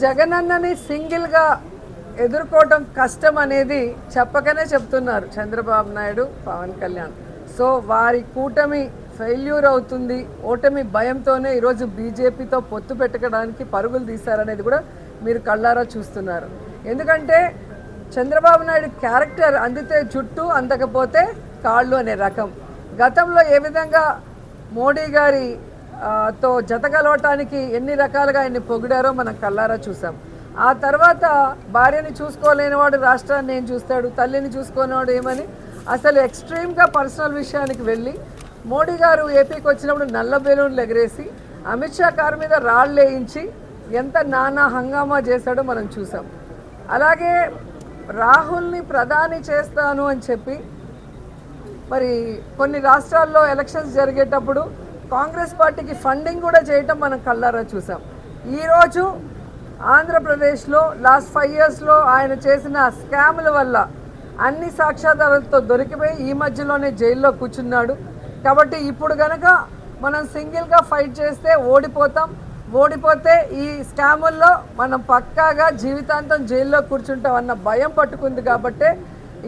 జగనన్నని సింగిల్గా ఎదుర్కోవటం కష్టం అనేది చెప్పకనే చెప్తున్నారు చంద్రబాబు నాయుడు, పవన్ కళ్యాణ్. సో వారి కూటమి ఫెయిల్యూర్ అవుతుంది, ఓటమి భయంతోనే ఈరోజు బీజేపీతో పొత్తు పెట్టుకోవడానికి పరుగులు తీశారనేది కూడా మీరు కళ్ళారా చూస్తున్నారు. ఎందుకంటే చంద్రబాబు నాయుడు క్యారెక్టర్ అందితే జుట్టు, అందకపోతే కాళ్ళు అనే రకం. గతంలో ఏ విధంగా మోడీ గారి తో జతగలవటానికి ఎన్ని రకాలుగా ఆయన్ని పొగిడారో మనం కళ్ళారా చూసాం. ఆ తర్వాత భార్యని చూసుకోలేనివాడు రాష్ట్రాన్ని ఏం చూస్తాడు, తల్లిని చూసుకోనివాడు ఏమని అసలు ఎక్స్ట్రీమ్గా పర్సనల్ విషయానికి వెళ్ళి మోడీ గారు ఏపీకి వచ్చినప్పుడు నల్ల బెలూన్లు ఎగరేసి అమిత్ షా కారు మీద రాళ్ళు వేయించి ఎంత నానా హంగామా చేశాడో మనం చూసాం. అలాగే రాహుల్ని ప్రధాని చేస్తాను అని చెప్పి మరి కొన్ని రాష్ట్రాల్లో ఎలక్షన్స్ జరిగేటప్పుడు కాంగ్రెస్ పార్టీకి ఫండింగ్ కూడా చేయటం మనం కళ్ళారా చూసాం. ఈరోజు ఆంధ్రప్రదేశ్లో లాస్ట్ 5 ఇయర్స్లో ఆయన చేసిన స్కాముల వల్ల అన్ని సాక్ష్యాధారాలతో దొరికిపోయి ఈ మధ్యలోనే జైల్లో కూర్చున్నాడు. కాబట్టి ఇప్పుడు కనుక మనం సింగిల్గా ఫైట్ చేస్తే ఓడిపోతే ఈ స్కాముల్లో మనం పక్కాగా జీవితాంతం జైల్లో కూర్చుంటాం అన్న భయం పట్టుకుంది. కాబట్టే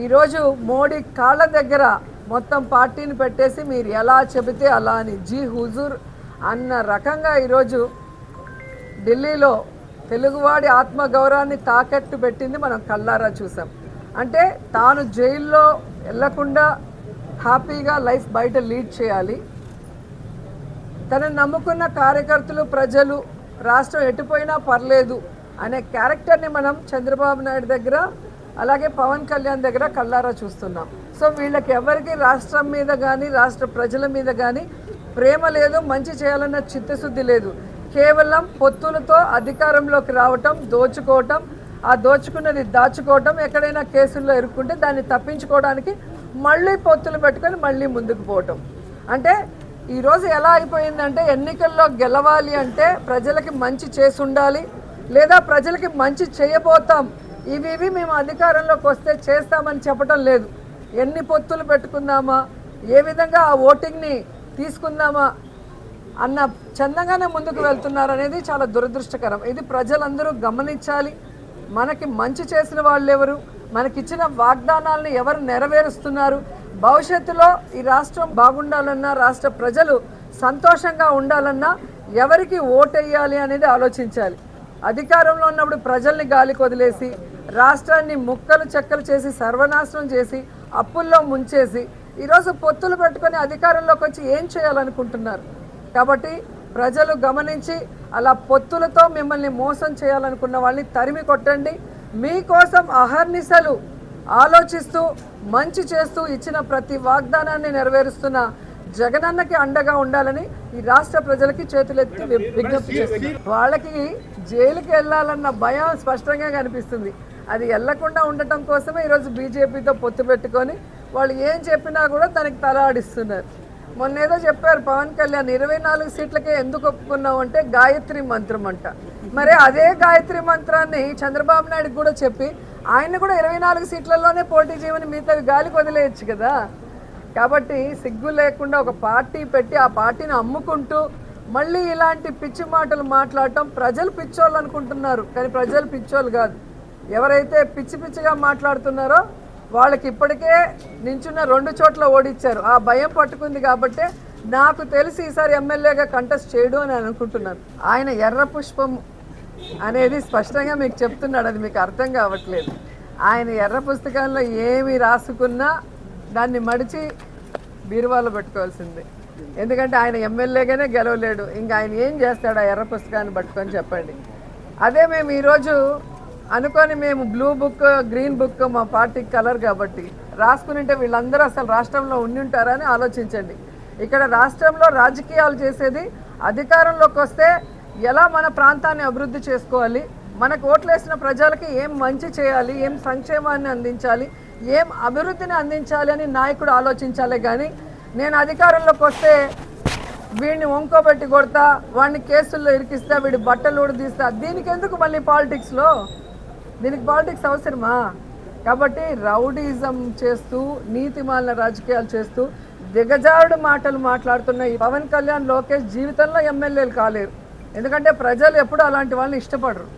ఈరోజు మోడీ కాళ్ళ దగ్గర మొత్తం పార్టీని పెట్టేసి మీరు ఎలా చెబితే అలా అని జీ హుజూర్ అన్న రకంగా ఈరోజు ఢిల్లీలో తెలుగువాడి ఆత్మగౌరవాన్ని తాకట్టు పెట్టింది మనం కళ్ళారా చూసాం. అంటే తాను జైల్లో వెళ్లకుండా హ్యాపీగా లైఫ్ బయట లీడ్ చేయాలి, తనను నమ్ముకున్న కార్యకర్తలు, ప్రజలు, రాష్ట్రం ఎటుపోయినా పర్లేదు అనే క్యారెక్టర్ని మనం చంద్రబాబు నాయుడు దగ్గర అలాగే పవన్ కళ్యాణ్ దగ్గర కళ్ళారా చూస్తున్నాం. సో వీళ్ళకి ఎవరికి రాష్ట్రం మీద కానీ రాష్ట్ర ప్రజల మీద కానీ ప్రేమ లేదు, మంచి చేయాలన్న చిత్తశుద్ధి లేదు. కేవలం పొత్తులతో అధికారంలోకి రావటం, దోచుకోవటం, ఆ దోచుకున్నది దాచుకోవటం, ఎక్కడైనా కేసుల్లో ఇరుక్కుంటే దాన్ని తప్పించుకోవడానికి మళ్ళీ పొత్తులు పెట్టుకొని మళ్ళీ ముందుకు పోవటం. అంటే ఈరోజు ఎలా అయిపోయిందంటే ఎన్నికల్లో గెలవాలి అంటే ప్రజలకి మంచి చేసి ఉండాలి, లేదా ప్రజలకి మంచి చేయబోతాం, ఇవి మేము అధికారంలోకి వస్తే చేస్తామని చెప్పడం లేదు. ఎన్ని పొత్తులు పెట్టుకుందామా, ఏ విధంగా ఆ ఓటింగ్ని తీసుకుందామా అన్న చందంగానే ముందుకు వెళ్తున్నారు అనేది చాలా దురదృష్టకరం. ఇది ప్రజలందరూ గమనించాలి. మనకి మంచి చేసిన వాళ్ళు ఎవరు, మనకిచ్చిన వాగ్దానాలను ఎవరు నెరవేరుస్తున్నారు, భవిష్యత్తులో ఈ రాష్ట్రం బాగుండాలన్నా, రాష్ట్ర ప్రజలు సంతోషంగా ఉండాలన్నా ఎవరికి ఓటేయాలి అనేది ఆలోచించాలి. అధికారంలో ఉన్నప్పుడు ప్రజల్ని గాలికి వదిలేసి రాష్ట్రాన్ని ముక్కలు చెక్కలు చేసి సర్వనాశనం చేసి అప్పుల్లో ముంచేసి ఈరోజు పొత్తులు పెట్టుకొని అధికారంలోకి వచ్చి ఏం చేయాలనుకుంటున్నారు. కాబట్టి ప్రజలు గమనించి అలా పొత్తులతో మిమ్మల్ని మోసం చేయాలనుకున్న వాళ్ళని తరిమి కొట్టండి. మీకోసం అహర్నిశలు ఆలోచిస్తూ మంచి చేస్తూ ఇచ్చిన ప్రతి వాగ్దానాన్ని నెరవేరుస్తున్న జగనన్నకి అండగా ఉండాలని ఈ రాష్ట్ర ప్రజలకి చేతులెత్తి విజ్ఞప్తి చేస్తుంది. వాళ్ళకి జైలుకి వెళ్ళాలన్న భయం స్పష్టంగా కనిపిస్తుంది. అది వెళ్లకుండా ఉండటం కోసమే ఈరోజు బీజేపీతో పొత్తు పెట్టుకొని వాళ్ళు ఏం చెప్పినా కూడా తనకి తల ఆడిస్తున్నారు. మొన్న ఏదో చెప్పారు పవన్ కళ్యాణ్ 24 సీట్లకే ఎందుకు ఒప్పుకున్నావు అంటే గాయత్రి మంత్రం అంట. మరి అదే గాయత్రి మంత్రాన్ని చంద్రబాబు నాయుడు కూడా చెప్పి ఆయన కూడా 24 సీట్లలోనే పోటీ చేయమని మిగతావి గాలికి వదిలేయచ్చు కదా. కాబట్టి సిగ్గు లేకుండా ఒక పార్టీ పెట్టి ఆ పార్టీని అమ్ముకుంటూ మళ్ళీ ఇలాంటి పిచ్చి మాటలు మాట్లాడటం, ప్రజలు పిచ్చోళ్ళు అనుకుంటున్నారు కానీ ప్రజలు పిచ్చోళ్ళు కాదు. ఎవరైతే పిచ్చిగా మాట్లాడుతున్నారో వాళ్ళకి ఇప్పటికే నించున్న 2 చోట్ల ఓడిచ్చారు. ఆ భయం పట్టుకుంది కాబట్టి నాకు తెలిసి ఈసారి ఎమ్మెల్యేగా కంటెస్ట్ చేయడు అని అనుకుంటున్నాను. ఆయన ఎర్ర పుష్పం అనేది స్పష్టంగా మీకు చెప్తున్నాడు, అది మీకు అర్థం కావట్లేదు. ఆయన ఎర్ర పుస్తకాల్లో ఏమి రాసుకున్నా దాన్ని మడిచి బీరువాలో పెట్టుకోవాల్సిందే. ఎందుకంటే ఆయన ఎమ్మెల్యేగానే గెలవలేడు, ఇంకా ఆయన ఏం చేస్తాడు ఆ ఎర్ర పుస్తకాన్ని పట్టుకొని చెప్పండి. అదే మేము ఈరోజు అనుకొని మేము బ్లూ బుక్, గ్రీన్ బుక్ మా పార్టీకి కలర్ కాబట్టి రాసుకునింటే వీళ్ళందరూ అసలు రాష్ట్రంలో ఉండి ఉంటారని ఆలోచించండి. ఇక్కడ రాష్ట్రంలో రాజకీయాలు చేసేది అధికారంలోకి వస్తే ఎలా మన ప్రాంతాన్ని అభివృద్ధి చేసుకోవాలి, మనకు ఓట్లేసిన ప్రజలకి ఏం మంచి చేయాలి, ఏం సంక్షేమాన్ని అందించాలి, ఏం అభివృద్ధిని అందించాలి అని నాయకుడు ఆలోచించాలి. కానీ నేను అధికారంలోకి వస్తే వీడిని వంకోబెట్టి కొడతా, వాడిని కేసుల్లో ఇరికిస్తా, వీడి బట్టలు ఊడదీస్తా, దీనికి ఎందుకు మళ్ళీ పాలిటిక్స్లో? దీనికి పాలిటిక్స్ అవసరమా? కాబట్టి రౌడీజం చేస్తూ నీతిమాలిన రాజకీయాలు చేస్తూ దిగజారుడు మాటలు మాట్లాడుతున్న ఈ పవన్ కళ్యాణ్, లోకేష్ జీవితంలో ఎమ్మెల్యేలు కాలేరు. ఎందుకంటే ప్రజలు ఎప్పుడు అలాంటి వాళ్ళని ఇష్టపడరు.